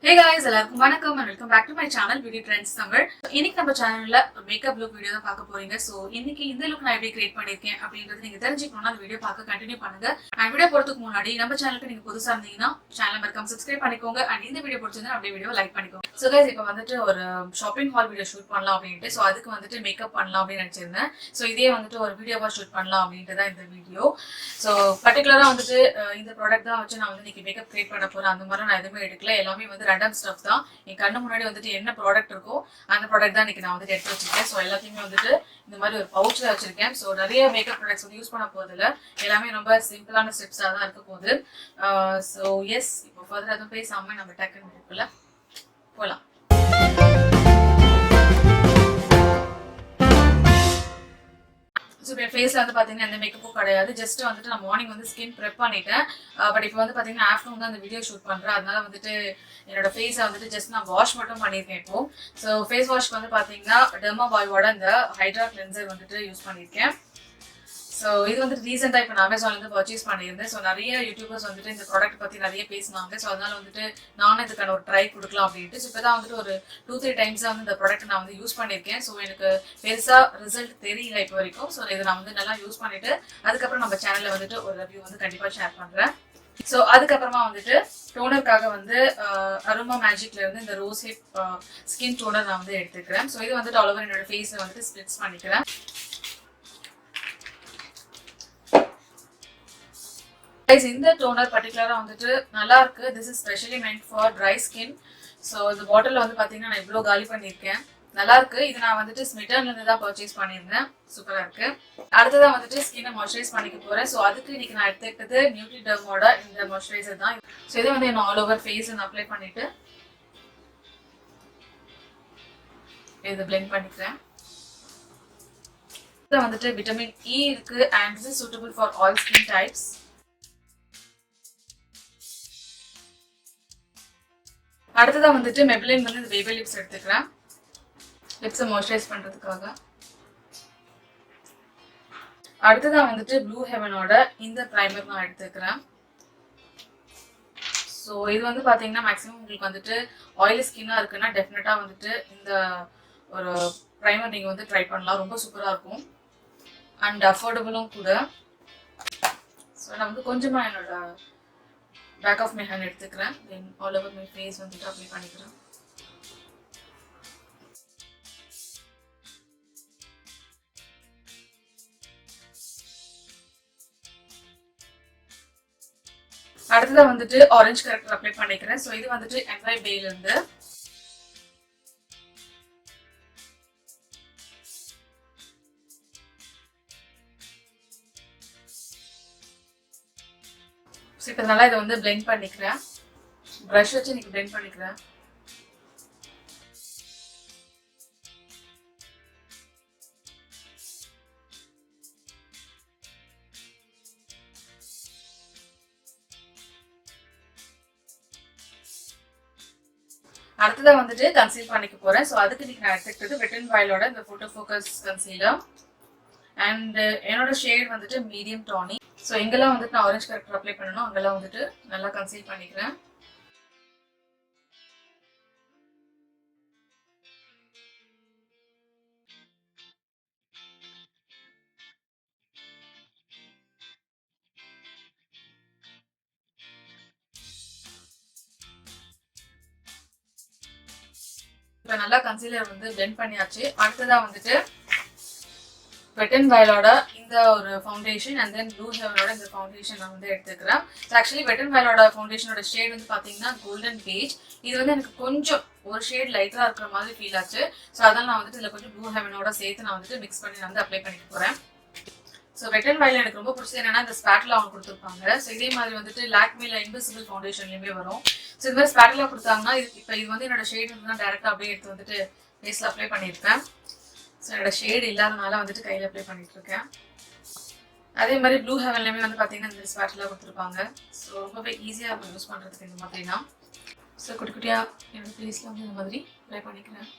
Hey guys, எல்லாருக்கும் வணக்கம் and welcome back to my channel Beauty Trends Tamil. இன்னைக்கு நம்ம சேனல்ல மேக்கப் லுக் வீடியோ தான் பார்க்க போறீங்க. சோ இன்னைக்கு இந்த லுக் நான் எப்படி கிரியேட் பண்ணிருக்கேன் அப்படின்றது நீங்க தெரிஞ்சுக்கணும்னா அந்த வீடியோ பார்க்க கண்டினியூ பண்ணுங்க. அண்ட் வீடியோ போறதுக்கு முன்னாடி நம்ம சேனலுக்கு நீங்க புதுசா இருந்தீங்கன்னா சேனலை மறக்காம சப்ஸ்கிரைப் பண்ணிக்கோங்க அண்ட் இந்த வீடியோ பிடிச்சிருந்தா அப்படியே வீடியோ லைக் பண்ணிக்கோங்க. சோ guys, இப்போ வந்துட்டு ஒரு ஷாப்பிங் ஹால் வீடியோ ஷூட் பண்ணலாம் அப்படின்ட்டு சோ அதுக்கு வந்துட்டு மேக்கப் பண்ணலாம் அப்படின்னு நினைச்சிருந்தேன். சோ இதே வந்துட்டு ஒரு வீடியோவா ஷூட் பண்ணலாம் அப்படின்ட்டு தான் இந்த வீடியோ. சோ பர்டிகுலரா வந்துட்டு இந்த ப்ராடக்ட் தான் வச்சு நான் வந்து இன்னைக்கு மேக்கப் கிரியேட் பண்ண போறேன். அந்த மாதிரி நான் எதுவுமே எடுக்கல, எல்லாமே வந்து ரேண்டம் ஸ்டஃப் தான். என் கண்ணு முன்னாடி வந்துட்டு என்ன ப்ராடக்ட் இருக்கோ அந்த ப்ராடக்ட் தான் இன்னைக்கு நான் வந்து எடுத்து வச்சிருக்கேன். ஸோ எல்லாத்தையுமே வந்துட்டு இந்த மாதிரி ஒரு பவுச்ல வச்சிருக்கேன். ஸோ நிறைய மேக்கப் ப்ராடக்ட்ஸ் வந்து யூஸ் பண்ண போதில்ல, எல்லாமே ரொம்ப சிம்பிளான ஸ்டெப்ஸாக தான் இருக்க போகுது. ஸோ எஸ், இப்போ ஃபர்தர் எதுவும் பேசாம நம்ம டக்குன்னு புக்கில் போகலாம். ஸோ இப்போ ஃபேஸில் வந்து பார்த்தீங்கன்னா எந்த மேக்கப்பும் கிடையாது. ஜஸ்ட் வந்துட்டு நான் மார்னிங் வந்து ஸ்கின் ப்ரெப் பண்ணிட்டேன். பட் இப்போ வந்து பார்த்தீங்கன்னா ஆஃப்டர்நூன் தான் அந்த வீடியோ ஷூட் பண்ணுறேன். அதனால வந்துட்டு என்னோட ஃபேஸை வந்துட்டு ஜஸ்ட் நான் வாஷ் மட்டும் பண்ணியிருக்கேன் இப்போ. ஸோ ஃபேஸ் வாஷ்க்கு வந்து பார்த்தீங்கன்னா டெர்மாபாயோட இந்த ஹைட்ரா கிளென்சர் வந்துட்டு யூஸ் பண்ணியிருக்கேன். ஸோ இது வந்துட்டு ரீசெண்டாக இப்போ நான் அமேசான்லேருந்து பர்ச்சேஸ் பண்ணியிருந்தேன். ஸோ நிறைய யூடியூபர்ஸ் வந்துட்டு இந்த ப்ராடக்ட் பற்றி நிறைய பேசினாங்க. ஸோ அதனால வந்துட்டு நானும் இதுக்கான ஒரு ட்ரை கொடுக்கலாம் அப்படின்ட்டு. ஸோ இப்போ தான் வந்துட்டு ஒரு 2-3 டைம்ஸாக வந்து இந்த ப்ராடக்ட் நான் வந்து யூஸ் பண்ணியிருக்கேன். ஸோ எனக்கு பெருசாக ரிசல்ட் தெரியல இப்போ வரைக்கும். ஸோ இதை நான் வந்து நல்லா யூஸ் பண்ணிட்டு அதுக்கப்புறம் நம்ம சேனலில் வந்துட்டு ஒரு ரிவ்யூ வந்து கண்டிப்பாக ஷேர் பண்ணுறேன். ஸோ அதுக்கப்புறமா வந்துட்டு டோனருக்காக வந்து அரோமா மேஜிக்ல இருந்து இந்த ரோஸ் ஹிப் ஸ்கின் டோனர் நான் வந்து எடுத்துக்கிறேன். ஸோ இது வந்துட்டு ஆல் ஓவர் என்னோட ஃபேஸை வந்துட்டு ஸ்ப்ளிட்ஸ் பண்ணிக்கிறேன். இந்த டோனர் பர்டிகுலரா வந்துட்டு நல்லா இருக்கு. This is specially meant for dry skin. So இந்த பாட்டில் வந்து பார்த்தீங்கன்னா நான் இவ்வளோ காலி பண்ணியிருக்கேன். நல்லா இருக்கு. இது நான் வந்துட்டு ஸ்மிட்டன்ல இருந்து தான் பர்ச்சேஸ் பண்ணியிருந்தேன். சூப்பரா இருக்கு. அடுத்ததான் வந்துட்டு ஸ்கின்னை மாய்ஸ்சரைஸ் பண்ணிக்க போறேன். ஸோ அதுக்கு இன்னைக்கு நான் எடுத்துக்கிட்டது நியூட்ரிடர்மோட இந்த மாய்ஸ்சரைசர் தான். ஸோ இதை வந்து என்ன ஆல் ஓவர் ஃபேஸ் அப்ளை பண்ணிட்டு இதை பிளெண்ட் பண்ணிக்கிறேன். இதில் வந்துட்டு விட்டமின் இ இருக்கு and this is suitable for all skin types. அடுத்ததா வந்துட்டு மெப்ளின் வந்து இந்த பேபி லிப்ஸ் எடுத்துக்கிறேன், லிப்ஸை மாய்ஸ்சரைஸ் பண்றதுக்காக. அடுத்ததா வந்துட்டு ப்ளூ ஹெவனோட இந்த ப்ரைமர் நான் எடுத்துக்கிறேன். ஸோ இது வந்து பார்த்தீங்கன்னா மேக்ஸிமம் உங்களுக்கு வந்துட்டு ஆயிலி ஸ்கின்னாக இருக்குன்னா டெஃபினட்டாக வந்துட்டு இந்த ஒரு ப்ரைமர் நீங்கள் வந்து ட்ரை பண்ணலாம். ரொம்ப சூப்பராக இருக்கும் அண்ட் அஃபோர்டபுளும் கூட. ஸோ நான் வந்து கொஞ்சமாக என்னோட பேக் ஆஃப் மை ஹேண்ட் எடுத்துக்கிறேன். Then all over my face வந்துட்டு அப்ளை பண்ணிக்கிறேன். அடுத்ததான் வந்துட்டு ஆரஞ்சு கரெக்டர் அப்ளை பண்ணிக்கிறேன். ஸோ இது வந்துட்டு NY Bayல இருந்து. ஸோ இப்போ நல்லா இதை வந்து பிளெண்ட் பண்ணிக்கிறேன். ப்ரஷ் வச்சு இன்னைக்கு பிளெண்ட் பண்ணிக்கிறேன். அடுத்ததான் வந்துட்டு கன்சீல் பண்ணிக்க போறேன். ஸோ அதுக்கு இன்னைக்கு நான் எடுத்துக்கிட்டது வெட் அண்ட் வைல்டோட இந்த போட்டோ ஃபோக்கஸ் கன்சீலர் அண்ட் என்னோட ஷேட் வந்துட்டு மீடியம் டானி. ஸோ எங்கெல்லாம் வந்துட்டு நான் ஆரஞ்சு கரெக்டர் அப்ளை பண்ணணும் அங்கெல்லாம் வந்துட்டு நல்லா கன்சீல் பண்ணிக்கிறேன். இப்போ நல்லா கன்சீலர் வந்து பிளெண்ட் பண்ணியாச்சு. அடுத்ததான் வந்துட்டு வெட் அண்ட் வைல்டோட இந்த ஒரு ஃபவுண்டேஷன் அண்ட் தென் ப்ளூ ஹெவனோட இந்த ஃபவுண்டேஷன் நான் வந்து எடுத்துக்கிறேன். ஸோ ஆக்சுவலி வெட் அண்ட் வைல்டோட ஃபவுண்டேஷனோட ஷேட் வந்து பார்த்தீங்கன்னா கோல்டன் பேஜ். இது வந்து எனக்கு கொஞ்சம் ஒரு ஷேட் லைட்டாக இருக்கிற மாதிரி ஃபீல் ஆச்சு. ஸோ அதனால் நான் வந்துட்டு இதில் கொஞ்சம் ப்ளூ ஹெவனோட சேர்த்து நான் வந்துட்டு மிக்ஸ் பண்ணி நான் வந்து அப்ளை பண்ணிக்க போகிறேன். ஸோ வெட் அண்ட் வைல்ட் எனக்கு ரொம்ப பிடிச்சது என்னன்னா இந்த ஸ்பேட்டில் அவங்க கொடுத்துருப்பாங்க. ஸோ இதே மாதிரி வந்துட்டு லாக்மில இன்விசிபிள் ஃபவுண்டேஷன்லேயுமே வரும். ஸோ இது மாதிரி ஸ்பேட்டில் கொடுத்தாங்கன்னா இது வந்து என்னோட ஷேட் வந்து நான் டேரெக்டாக அப்படியே எடுத்து வந்துட்டு ஃபேஸில் அப்ளை பண்ணியிருப்பேன். ஸோ என்னோட ஷேட் இல்லாதனால வந்துட்டு கையில் அப்ளை பண்ணிட்டு இருக்கேன். அதே மாதிரி ப்ளூ ஹெவன்லையுமே வந்து பார்த்தீங்கன்னா இந்த ஸ்பேட்டில் கொடுத்துருப்பாங்க. ஸோ ரொம்பவே ஈஸியாக இருக்கும் யூஸ் பண்ணுறதுக்கு இந்த மாதிரினா. ஸோ குட்டி குட்டியாக என்னோட ஃபேஸில் வந்து இந்த மாதிரி அப்ளை பண்ணிக்கிறேன்.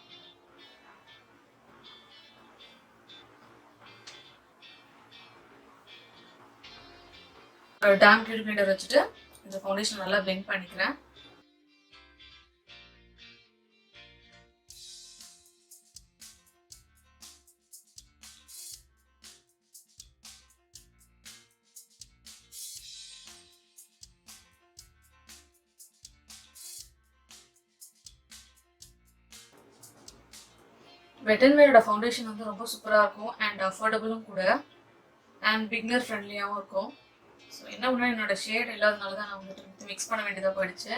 ஒரு டாம் பியூட்டி பிளெண்டர் வச்சுட்டு இந்த ஃபவுண்டேஷன் நல்லா பிளெண்ட் பண்ணிக்கிறேன். வெட் அண்ட் வைல்டோட ஃபவுண்டேஷன் வந்து ரொம்ப சூப்பராக இருக்கும் அண்ட் அஃபோர்டபுளும் கூட அண்ட் பிகினர் ஃப்ரெண்ட்லியாகவும் இருக்கும். ஸோ என்ன ஒன்று என்னோட ஷேட் இல்லாதனால தான் நான் வந்துட்டு மிக்ஸ் பண்ண வேண்டியதாக போயிடுச்சு.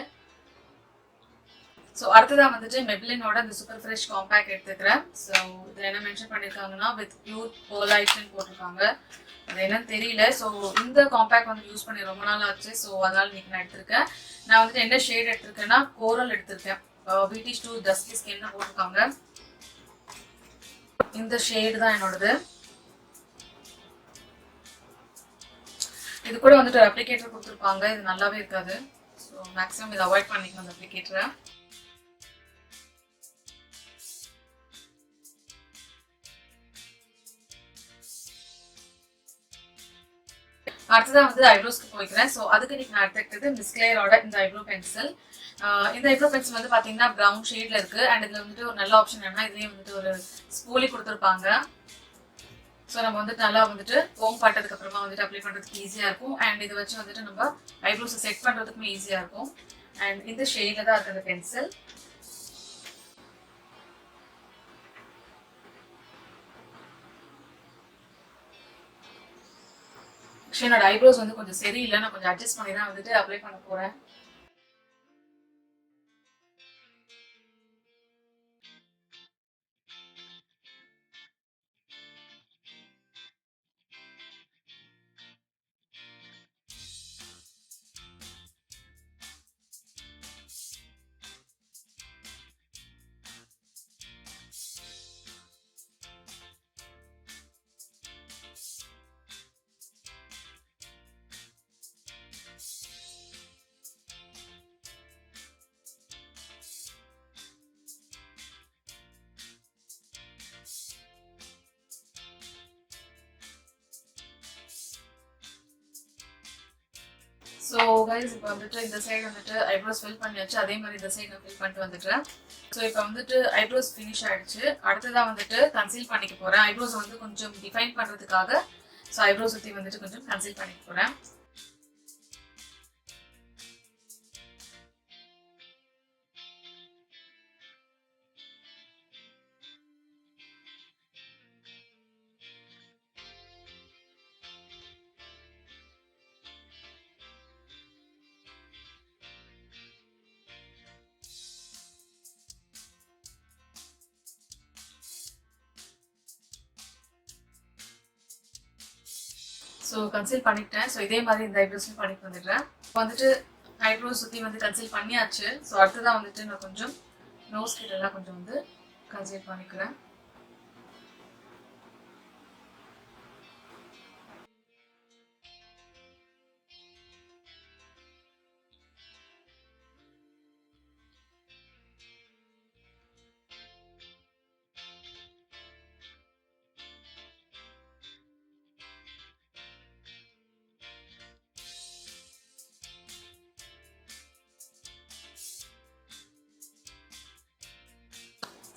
ஸோ அடுத்ததாக வந்துட்டு மெப்ளினோட இந்த சூப்பர் ஃப்ரெஷ் காம்பேக்ட் எடுத்துக்கிறேன். ஸோ இதில் என்ன மென்ஷன் பண்ணியிருக்காங்கன்னா வித் பியூர் போலைட்னு போட்டிருக்காங்க. அது என்னன்னு தெரியல. ஸோ இந்த காம்பேக்ட் வந்து யூஸ் பண்ணி ரொம்ப நாள் ஆச்சு. ஸோ அதனால இன்னைக்கு நான் எடுத்திருக்கேன். நான் வந்துட்டு என்ன ஷேட் எடுத்திருக்கேன்னா கோரல் எடுத்திருக்கேன். பிடிஷ் டூ டஸ்கி ஸ்கின்னு போட்டிருக்காங்க. இந்த ஷேடு தான் என்னோடது. இது கூட வந்துட்டு அப்ளிகேட்டர் கொடுத்துருப்பாங்க. இது நல்லாவே இருக்காது. ஸோ மேக்ஸிமம் இதை அவாய்ட் பண்ணிக்கணும் அந்த அப்ளிகேட்டரை. அடுத்ததான் வந்து ஐப்ரோஸ்க்கு போய்க்கிறேன். ஸோ அதுக்கு இன்னைக்கு நான் எடுத்துக்கிட்டது மிஸ் கிளேயரோட இந்த ஐப்ரோ பென்சில். இந்த ஐப்ரோ பென்சில் வந்து பார்த்தீங்கன்னா ப்ரௌன் ஷேட்ல இருக்கு. அண்ட் இதில் வந்துட்டு ஒரு நல்ல ஆப்ஷன் என்னன்னா இதுலேயே வந்துட்டு ஒரு ஸ்பூலி கொடுத்துருப்பாங்க. ஸோ நம்ம வந்துட்டு நல்லா வந்துட்டு கோம் பட்டதுக்கு அப்புறமா வந்துட்டு அப்ளை பண்ணுறதுக்கு ஈஸியாக இருக்கும். அண்ட் இதை வச்சு வந்துட்டு நம்ம ஐப்ரோஸை செட் பண்ணுறதுக்குமே ஈஸியாக இருக்கும். அண்ட் இந்த ஷேடில் தான் இருக்குது அந்த பென்சில். என்னோட ஐப்ரோஸ் வந்து கொஞ்சம் சரியில்லை. நான் கொஞ்சம் அட்ஜஸ்ட் பண்ணி தான் வந்துட்டு அப்ளை பண்ண போறேன். ஸோ கைஸ் இப்போ வந்துட்டு இந்த சைடு வந்துட்டு ஐப்ரோஸ் ஃபில் பண்ணியாச்சு. அதே மாதிரி இந்த சைடு நான் ஃபில் பண்ணிட்டு வந்துட்டேன். ஸோ இப்போ வந்துட்டு ஐப்ரோஸ் ஃபினிஷ் ஆயிடுச்சு. அடுத்ததான் வந்துட்டு கன்சீல் பண்ணிக்க போறேன். ஐப்ரோஸ் வந்து கொஞ்சம் டிஃபைன் பண்றதுக்காக ஸோ ஐப்ரோஸ் சுற்றி வந்துட்டு கொஞ்சம் கன்சீல் பண்ணிக்க போறேன். ஸோ கன்சீல் பண்ணிட்டேன். ஸோ இதே மாதிரி இந்த ஐப்ரோஸையும் பண்ணிட்டு வந்துடுறேன். இப்போ வந்துட்டு ஐப்ரோஸ் சுற்றி வந்து கன்சீல் பண்ணியாச்சு. ஸோ அடுத்ததான் வந்துட்டு நான் கொஞ்சம் நோஸ் கிட்டெல்லாம் கொஞ்சம் வந்து கன்சீல் பண்ணிக்கிறேன்.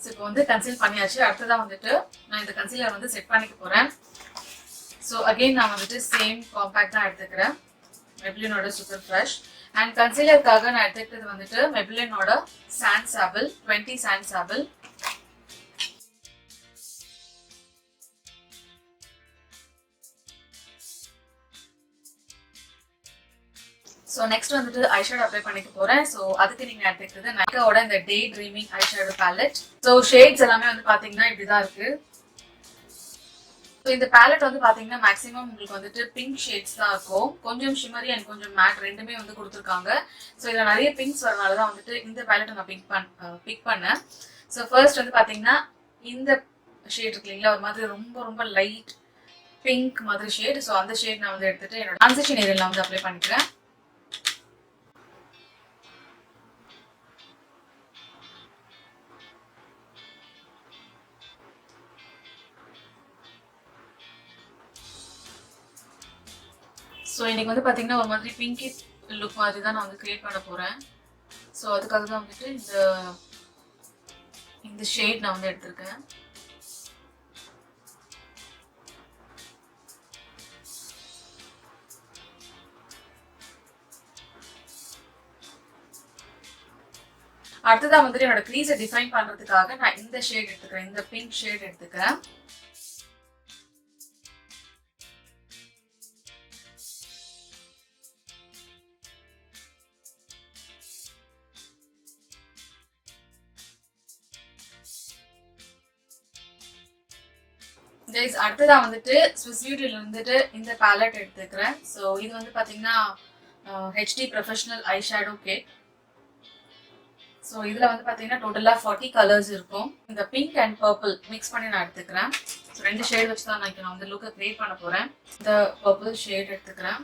ஸோ இப்போ வந்து கன்சீல் பண்ணியாச்சு. அடுத்ததான் வந்துட்டு நான் இந்த கன்சீலர் வந்து செட் பண்ணிக்க போறேன். ஸோ அகெயின் நான் வந்துட்டு சேம் காம்பேக்ட் தான் எடுத்துக்கிறேன். மெப்ளினோட சூப்பர் ஃப்ரெஷ். அண்ட் கன்சீலருக்காக நான் எடுத்துக்கிட்டது வந்துட்டு மெப்ளினோட சாண்ட் சாபிள் 20 சாண்ட் சாபிள். ஸோ நெக்ஸ்ட் வந்துட்டு ஐஷேடோ அப்ளை பண்ணிக்க போறேன். ஸோ அதுக்கு நீங்க எடுத்துக்கிறது நைக்காவோட இந்த day dreaming eyeshadow ballot. So shades எல்லாமே வந்து பாத்தீங்கன்னா இப்படிதான் இருக்கு. ஸோ இந்த பேலட் வந்து பாத்தீங்கன்னா மேக்ஸிமம் உங்களுக்கு வந்துட்டு பிங்க் ஷேட்ஸ் தான் இருக்கும். கொஞ்சம் ஷிமரி அண்ட் கொஞ்சம் மேட் ரெண்டுமே வந்து கொடுத்துருக்காங்க. ஸோ இதில் நிறைய பிங்க்ஸ் வரனால தான் வந்துட்டு இந்த பேலட்டை நான் பிக் பண்ணேன். ஸோ ஃபர்ஸ்ட் வந்து பாத்தீங்கன்னா இந்த ஷேட் இருக்கு இல்லைங்களா, ஒரு மாதிரி ரொம்ப ரொம்ப லைட் பிங்க் மாதிரி ஷேட். ஸோ அந்த ஷேட் நான் வந்து எடுத்துட்டு என்னோட டிரான்சிஷன் ஏரியால வந்து அப்ளை பண்ணிக்கிறேன். ஸோ இன்னைக்கு வந்து பார்த்தீங்கன்னா ஒரு மாதிரி பிங்கி லுக் மாதிரி தான் நான் வந்து கிரியேட் பண்ண போகிறேன். ஸோ அதுக்காக தான் வந்துட்டு இந்த ஷேட் நான் வந்து எடுத்திருக்கேன். அடுத்ததா வந்துட்டு என்னோட க்ரீஸை டிஃபைன் பண்றதுக்காக நான் இந்த ஷேட் எடுத்துக்கிறேன், இந்த பிங்க் ஷேட் எடுத்துக்கிறேன். கைஸ் அடுத்ததா வந்துட்டு ஸ்விஸ் பியூட்டில வந்துட்டு இந்த பேலட் எடுத்துக்கிறேன். ஸோ இது வந்து பாத்தீங்கன்னா HD professional eye shadow cake. So இதுல வந்து பாத்தீங்கன்னா டோட்டலா 40 கலர்ஸ் இருக்கும். இந்த பிங்க் அண்ட் பர்பிள் மிக்ஸ் பண்ணி நான் எடுத்துக்கிறேன். ஸோ 2 ஷேட் வச்சு தான் நான் வந்து லுக்கை கிரியேட் பண்ண போறேன். இந்த பர்பிள் ஷேட் எடுத்துக்கிறேன்.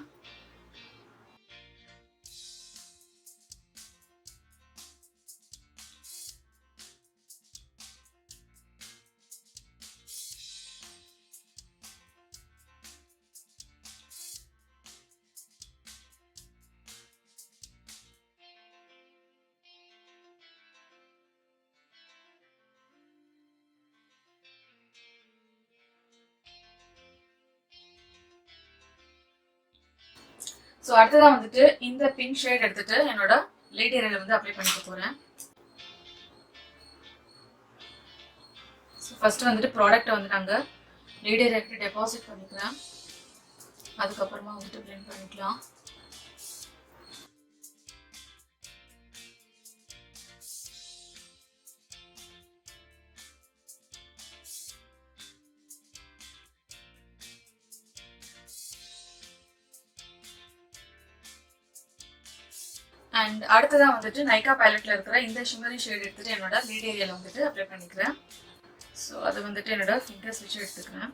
ஸோ அடுத்ததான் வந்துட்டு இந்த பிங்க் ஷேட் எடுத்துட்டு என்னோட லேட் ஏரியால வந்து அப்ளை பண்ணிக்க போறேன். ஸோ ஃபர்ஸ்ட் வந்துட்டு ப்ராடக்ட்டை வந்து நாங்கள் லேட் ஏரியாவுக்கு டெபாசிட் பண்ணிக்கிறேன். அதுக்கப்புறமா வந்துட்டு பிளெண்ட் பண்ணிக்கலாம். அண்ட் அடுத்ததான் வந்துட்டு நைகா பேலட்ல இருக்கிற இந்த ஷிமரி ஷேட் எடுத்துட்டு என்னோட லீட் ஏரியால வந்துட்டு அப்ளை பண்ணிக்கிறேன். ஸோ அதை வந்துட்டு என்னோட ஃபிங்கர்ஸ் வச்சு எடுத்துக்கிறேன்.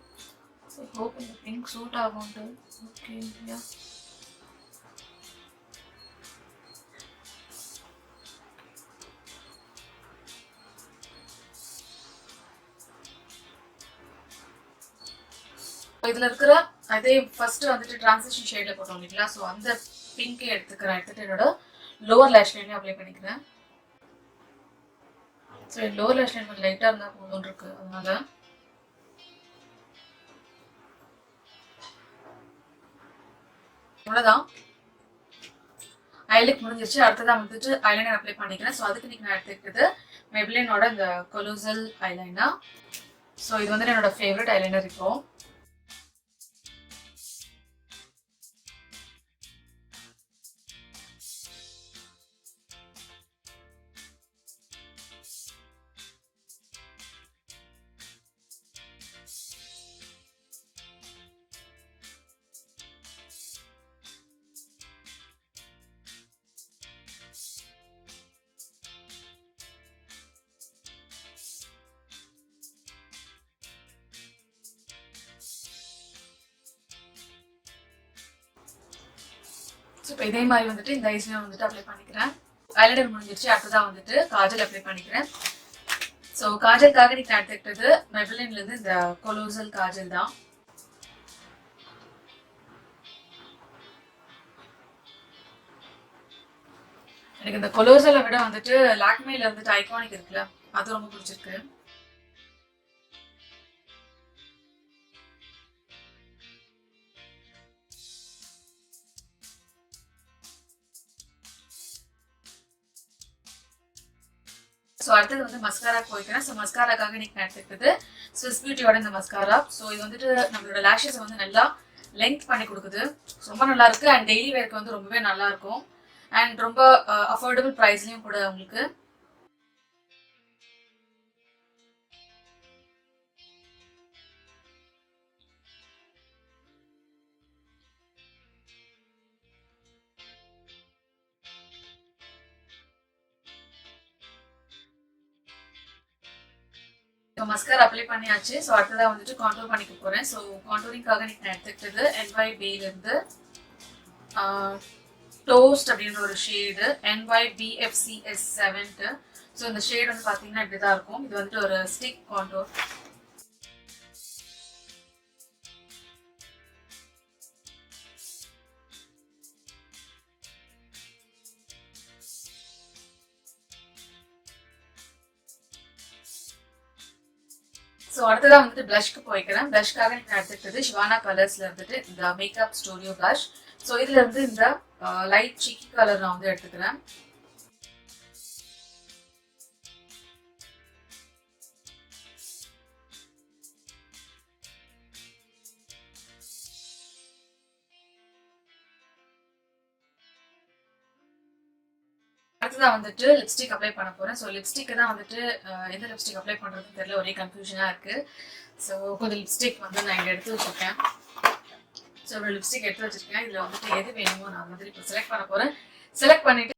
ஸோ ஹோப் இந்த பிங்க் சூட் ஆகும்ட்டு. ஓகே யா இதுல இருக்கிற அதே ஃபர்ஸ்ட் வந்துட்டு டிரான்சிஷன் ஷேட்ல போட்டோம் இல்லைங்களா, ஸோ அந்த பிங்கே எடுத்துட்டு என்னோட லோவர் லேஷ் லைன்ல அப்ளை பண்ணிக்கிறேன். ஸோ லோவர் லேஷ் லைன் கொஞ்சம் லைட்டா இருந்தா போதும் இருக்கு, அதனால இவ்வளவுதான். ஐலைக் முடிஞ்சிருச்சு. அடுத்ததான் வந்துட்டு ஐலைனர் அப்ளை பண்ணிக்கிறேன். ஸோ அதுக்கு இன்னைக்கு நான் எடுத்துக்கிட்டது மெப்ளினோட இந்த கொலோசல் ஐலைனர். ஸோ இது வந்துட்டு என்னோட ஃபேவரட் ஐலைனர் இப்போ. ஸோ இப்போ இதே மாதிரி வந்துட்டு இந்த ஐஸ்லையும் வந்துட்டு அப்ளை பண்ணிக்கிறேன். ஐலைனர் முடிஞ்சிருச்சு. அடுத்ததான் வந்துட்டு காஜல் அப்ளை பண்ணிக்கிறேன். ஸோ காஜலுக்காக நீங்க எடுத்துக்கிட்டது மெப்ளின்ல இருந்து இந்த கொலோசல் காஜல் தான். எனக்கு இந்த கொலோசலை விட வந்துட்டு லாக்மேல வந்துட்டு ஐகானிக் இருக்குல்ல, அது ரொம்ப பிடிச்சிருக்கு. ஸோ அடுத்தது வந்து மஸ்காரா போய்க்கிறேன். ஸோ மஸ்காராக்காக இன்னைக்கு நான் எடுத்துக்கிட்டது ஸ்விஸ் பியூட்டியோட இந்த மஸ்காரா. ஸோ இது வந்துட்டு நம்மளோட லேஷஸ் வந்து நல்லா லென்த் பண்ணி கொடுக்குது. ரொம்ப நல்லா இருக்கு. அண்ட் டெய்லி வேர்க்கு வந்து ரொம்பவே நல்லா இருக்கும். அண்ட் ரொம்ப அஃபோர்டபுள் ப்ரைஸ்லயும் கூட உங்களுக்கு. இப்போ மஸ்காரா அப்ளை பண்ணியாச்சு. ஸோ அடுத்ததான் வந்துட்டு கான்டூர் பண்ணிக்க போறேன். ஸோ கான்டூரிங்காக நான் எடுத்துக்கிட்டது NYBல இருந்து டோஸ்ட் அப்படின்ற ஒரு ஷேடு NYBFCS7. ஸோ இந்த ஷேட் வந்து பார்த்தீங்கன்னா இப்படிதான் இருக்கும். இது வந்துட்டு ஒரு ஸ்டிக் கான்டூர். ஸோ அடுத்ததான் வந்துட்டு பிளஷ்க்கு போய்க்கிறேன். பிளஷ்க்காக நான் எடுத்துக்கிட்டது ஷிவானா கலர்ஸ்ல இருந்துட்டு இந்த மேக்கப் ஸ்டூடியோ பிளஷ். ஸோ இதுல இருந்து இந்த லைட் சிக்கி கலர் நான் வந்து எடுத்துக்கிறேன். அடுத்ததான் வந்துட்டு லிப்ஸ்டிக் அப்ளை பண்ண போறேன். ஸோ லிப்ஸ்டிக்கு தான் வந்துட்டு எந்த லிப்ஸ்டிக் அப்ளை பண்றதுன்னு தெரியல, ஒரே கன்ஃபியூஷனா இருக்கு. ஸோ கொஞ்சம் லிப்ஸ்டிக் வந்து நான் இங்கே எடுத்து வச்சிருக்கேன். ஸோ ஒரு லிப்ஸ்டிக் எடுத்து வச்சிருக்கேன். இதுல வந்துட்டு எது வேணுமோ நான் வந்து இப்போ செலக்ட் பண்ண போறேன். செலக்ட் பண்ணிட்டு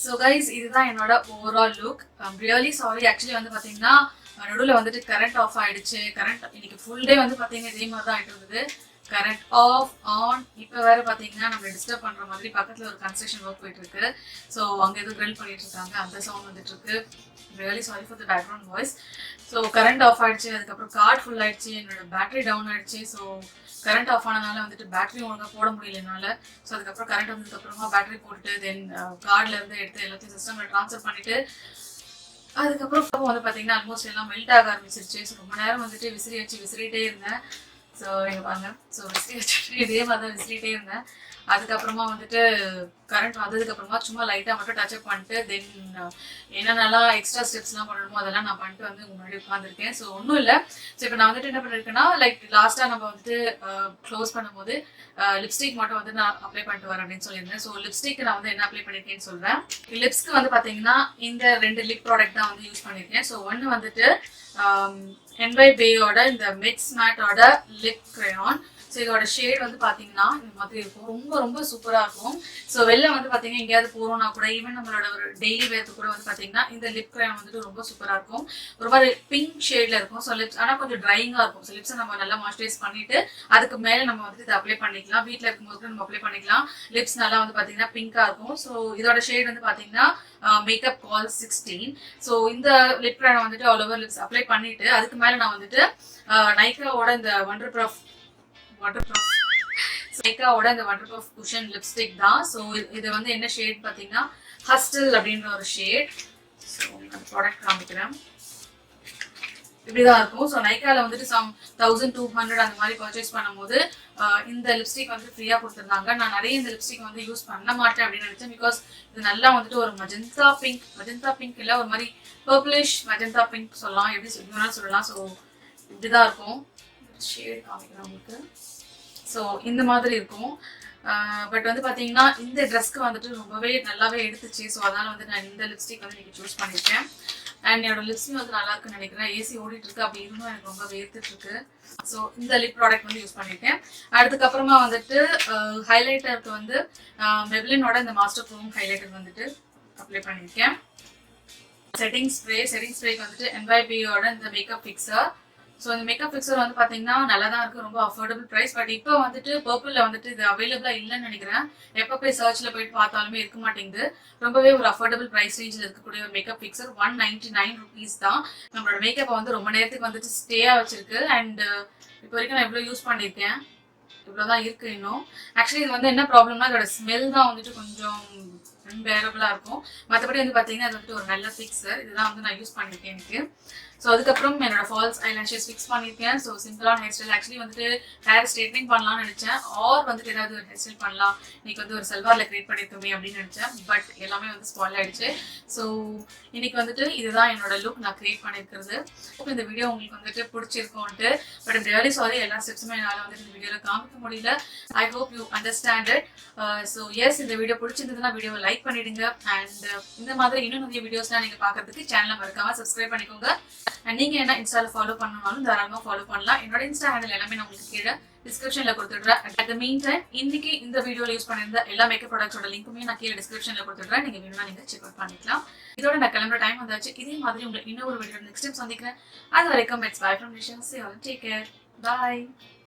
ஸோ கைஸ் இதுதான் என்னோட overall look. Really sorry, actually வந்து பார்த்தீங்கன்னா நடுவில் வந்துட்டு கரண்ட் ஆஃப் ஆயிடுச்சு. கரண்ட் இன்னைக்கு ஃபுல் டே வந்து பார்த்தீங்கன்னா இதே மாதிரி தான் ஆகிட்டு இருந்தது. Current off on. இப்போ வேற பார்த்தீங்கன்னா நம்ம டிஸ்டர்ப் பண்ணுற மாதிரி பக்கத்தில் ஒரு கன்ஸ்ட்ரக்ஷன் ஒர்க் போயிட்டு இருக்கு. ஸோ அங்கே எதுவும் ட்ரில் பண்ணிட்டு இருக்காங்க, அந்த சவுண்ட் வந்துட்டு இருக்கு. Really sorry for the background voice. So current off ஆயிடுச்சு, அதுக்கப்புறம் கார்டு ஃபுல் ஆயிடுச்சு, என்னோட பேட்டரி டவுன் ஆயிடுச்சு. ஸோ கரண்ட் ஆஃப் ஆனதுனால வந்துட்டு பேட்டரி ஒழுங்காக போட முடியல என்னால். ஸோ அதுக்கப்புறம் கரண்ட் வந்ததுக்கப்புறமா பேட்டரி போட்டுட்டு தென் கார்டில் இருந்து எடுத்து எல்லாத்தையும் சிஸ்டமில் ட்ரான்ஸ்ஃபர் பண்ணிட்டு அதுக்கப்புறம் வந்து பார்த்தீங்கன்னா ஆல்மோஸ்ட் எல்லாம் மெல்ட் ஆக ஆரம்பிச்சிருச்சு. ஸோ ரொம்ப நேரம் வந்துட்டு விசிறிட்டே இருந்தேன். ஸோ எங்கள் பாருங்க, ஸோ விசிறி வச்சுட்டு இதே மாதிரி தான் விசிறிட்டே இருந்தேன். அதுக்கப்புறமா வந்துட்டு கரண்ட் வந்ததுக்கப்புறமா சும்மா லைட்டாக மட்டும் டச்சப் பண்ணிட்டு தென் என்னென்னலாம் எக்ஸ்ட்ரா ஸ்டெப்ஸ்லாம் பண்ணணுமோ அதெல்லாம் நான் பண்ணிட்டு வந்து முன்னாடி உட்காந்துருக்கேன். ஸோ ஒன்றும் இல்லை. ஸோ இப்போ நான் வந்துட்டு என்ன பண்ணியிருக்கேன்னா லைக் லாஸ்ட்டாக நம்ம வந்துட்டு க்ளோஸ் பண்ணும்போது லிப்ஸ்டிக் மட்டும் வந்து நான் அப்ளை பண்ணிட்டு வரேன் அப்படின்னு சொல்லியிருந்தேன். ஸோ லிப்ஸ்டிக் நான் வந்து என்ன அப்ளை பண்ணியிருக்கேன்னு சொல்கிறேன். லிப்ஸ்க்கு வந்து பார்த்தீங்கன்னா இந்த 2 லிப் ப்ராடக்ட் தான் வந்து யூஸ் பண்ணியிருக்கேன். ஸோ ஒன்று வந்துட்டு NYBேயோட இந்த மிக்ஸ் மேட்டோட லிப் கிரேயான். ஸோ இதோட ஷேட் வந்து பார்த்தீங்கன்னா இந்த மாதிரி இருக்கும். ரொம்ப ரொம்ப சூப்பராக இருக்கும். ஸோ வெளில வந்து பார்த்தீங்கன்னா எங்கேயாவது போகிறோம்னா கூட ஈவன் நம்மளோட ஒரு டெய்லி வேர்க்கு கூட வந்து பார்த்தீங்கன்னா இந்த லிப் கிரேயான் வந்துட்டு ரொம்ப சூப்பராக இருக்கும். ஒரு மாதிரி பிங்க் ஷேடில் இருக்கும். ஸோ லிப்ஸ் ஆனால் கொஞ்சம் ட்ரைங்காக இருக்கும். ஸோ லிப்ஸை நம்ம நல்லா மாய்ஸ்சரைஸ் பண்ணிட்டு அதுக்கு மேலே நம்ம வந்து இதை அப்ளை பண்ணிக்கலாம். வீட்டில் இருக்கும்போது நம்ம அப்ளை பண்ணிக்கலாம். லிப்ஸ் நல்லா வந்து பார்த்தீங்கன்னா பிங்காக இருக்கும். ஸோ இதோட ஷேட் வந்து பார்த்தீங்கன்னா மேக்கப் கால் 16. ஸோ இந்த லிப் கிரேயான் வந்துட்டு ஆல் ஓவர் லிப்ஸ் அப்ளை பண்ணிட்டு அதுக்கு மேலே நான் வந்துட்டு நைக்காவோட இந்த நைக்காவோட இந்த வாட்டர் ப்ரூஃப் குஷன் லிப்ஸ்டிக் தான். ஸோ இது வந்து என்ன ஷேட் பார்த்தீங்கன்னா ஹஸ்டல் அப்படின்ற ஒரு ஷேட். ஸோ அந்த ப்ராடக்ட் காமிக்கிறேன். இப்படிதான் இருக்கும். ஸோ நைக்கால வந்துட்டு 1200 அந்த மாதிரி பர்ச்சேஸ் பண்ணும்போது இந்த லிப்ஸ்டிக் வந்து ஃப்ரீயா கொடுத்துருந்தாங்க. நான் நிறைய இந்த லிப்ஸ்டிக் வந்து யூஸ் பண்ண மாட்டேன் அப்படின்னு நினைச்சேன். பிகாஸ் இது நல்லா வந்துட்டு ஒரு மஜந்தா பிங்க் இல்லை, ஒரு மாதிரி பர்பிளிஷ் மஜந்தா பிங்க் சொல்லலாம், எப்படி வேணாலும் சொல்லலாம். ஸோ இப்படிதான் இருக்கும். ஷேட் காமிக்கிறேன் உங்களுக்கு. ஸோ இந்த மாதிரி இருக்கும். பட் வந்து பார்த்தீங்கன்னா இந்த ட்ரெஸ்க்கு வந்துட்டு ரொம்பவே நல்லாவே எடுத்துச்சு. ஸோ அதனால வந்து நான் இந்த லிப்ஸ்டிக் வந்து இன்னைக்கு சூஸ் பண்ணியிருக்கேன். அண்ட் என்னோட லிப்ஸ்டிக் வந்து நல்லா இருக்குன்னு நினைக்கிறேன். ஏசி ஓடிட்டு இருக்கு, அப்படி இருந்தும் எனக்கு ரொம்ப வேர்த்துட்டு இருக்கு. ஸோ இந்த லிப் ப்ராடக்ட் வந்து யூஸ் பண்ணியிருக்கேன். அதுக்கப்புறமா வந்துட்டு ஹைலைட்டருக்கு வந்து மெப்ளினோட இந்த மாஸ்டர் ப்ரூம் ஹைலைட்டர் வந்துட்டு அப்ளை பண்ணியிருக்கேன். செட்டிங் ஸ்ப்ரேக்கு வந்துட்டு NYBயோட இந்த மேக்கப் ஃபிக்ஸர். ஸோ இந்த மேக்கப் ஃபிக்ஸர் வந்து பார்த்தீங்கன்னா நல்லா தான் இருக்குது, ரொம்ப அஃபோர்டபுள் ப்ரைஸ். பட் இப்போ வந்துட்டு பர்பிளில் வந்துட்டு இது அவைலபிளாக இல்லைன்னு நினைக்கிறேன். எப்போ போய் சர்ச்சில் போயிட்டு பார்த்தாலுமே இருக்க மாட்டேங்குது. ரொம்பவே ஒரு அஃபோர்டபுள் ப்ரைஸ் ரேஞ்சில் இருக்கக்கூடிய ஒரு மேக்கப் ஃபிக்ஸர் 199 rupees தான். நம்மளோட மேக்கப்பை வந்து ரொம்ப நேரத்துக்கு வந்துட்டு ஸ்டேயாக வச்சிருக்கு. அண்ட் இப்போ வரைக்கும் நான் எவ்வளோ யூஸ் பண்ணியிருக்கேன், இவ்வளோதான் இருக்குது இன்னும். ஆக்சுவலி இது வந்து என்ன ப்ராப்ளம்னா இதோட ஸ்மெல் தான் வந்துட்டு கொஞ்சம் அன்பேரபிளாக இருக்கும். மற்றபடி வந்து பார்த்தீங்கன்னா அது வந்துட்டு ஒரு நல்ல ஃபிக்ஸர். இதுதான் வந்து நான் யூஸ் பண்ணியிருக்கேன் எனக்கு. ஸோ அதுக்கப்புறம் என்னோட ஃபால்ஸ் ஐலாஷஸ் ஃபிக்ஸ் பண்ணியிருக்கேன். ஸோ சிம்பிளான ஹேர் ஸ்டைல். ஆக்சுவலி வந்துட்டு ஹேர் ஸ்ட்ரைட்னிங் பண்ணலாம்னு நினச்சேன், ஆர் வந்துட்டு ஏதாவது ஒரு ஹேர் ஸ்டைல் பண்ணலாம், இன்னைக்கு வந்து ஒரு சல்வாரில் கிரியேட் பண்ணியிருக்கோமே அப்படின்னு நினச்சேன். பட் எல்லாமே வந்து ஸ்பாயில் ஆயிடுச்சு. ஸோ இன்னைக்கு வந்துட்டு இதுதான் என்னோட லுக் நான் கிரியேட் பண்ணியிருக்கிறது. இந்த வீடியோ உங்களுக்கு வந்துட்டு பிடிச்சிருக்கோன்ட்டு. பட் ரியலி சாரி, எல்லா ஸ்டெப்ஸுமே என்னால் வந்துட்டு இந்த வீடியோவில் காமிக்க முடியல. I hope you understand it. So yes, இந்த வீடியோ பிடிச்சிருந்ததுன்னா வீடியோவை லைக் பண்ணிடுங்க. அண்ட் இந்த மாதிரி இன்னும் நிறைய வீடியோஸ்லாம் நீங்கள் பார்க்கறதுக்கு சேனலை மறக்காம சப்ஸ்கிரைப் பண்ணிக்கோங்க. அண்ட் நீங்கள் என்ன இன்ஸ்டாவில் ஃபாலோ பண்ணணும்னாலும் தாராளமாக ஃபாலோ பண்ணலாம். என்னோட இன்ஸ்டா ஹேண்டில் எல்லாமே நான் உங்களுக்கு கீழே டிஸ்கிரிப்ஷனில் கொடுத்துடுறேன். அட் த மீன் டைம் இன்னைக்கு இந்த வீடியோவில் யூஸ் பண்ணியிருந்த எல்லா மேக்கப் ப்ராடக்ட்ஸோட லிங்க்குமே நான் கீழே டிஸ்கிரிப்ஷனில் கொடுத்துடுறேன். நீங்கள் வேணும்னா நீங்கள் செக் அவுட் பண்ணிக்கலாம். இதோட நான் கிளம்புற டைம் வந்தாச்சு. இதே மாதிரி உங்களுக்கு இன்னொரு வீடியோ நெக்ஸ்ட் டைம் சந்திக்கிறேன். அது வரைக்கும் it's by from Nisha. See you all. Take care. Bye.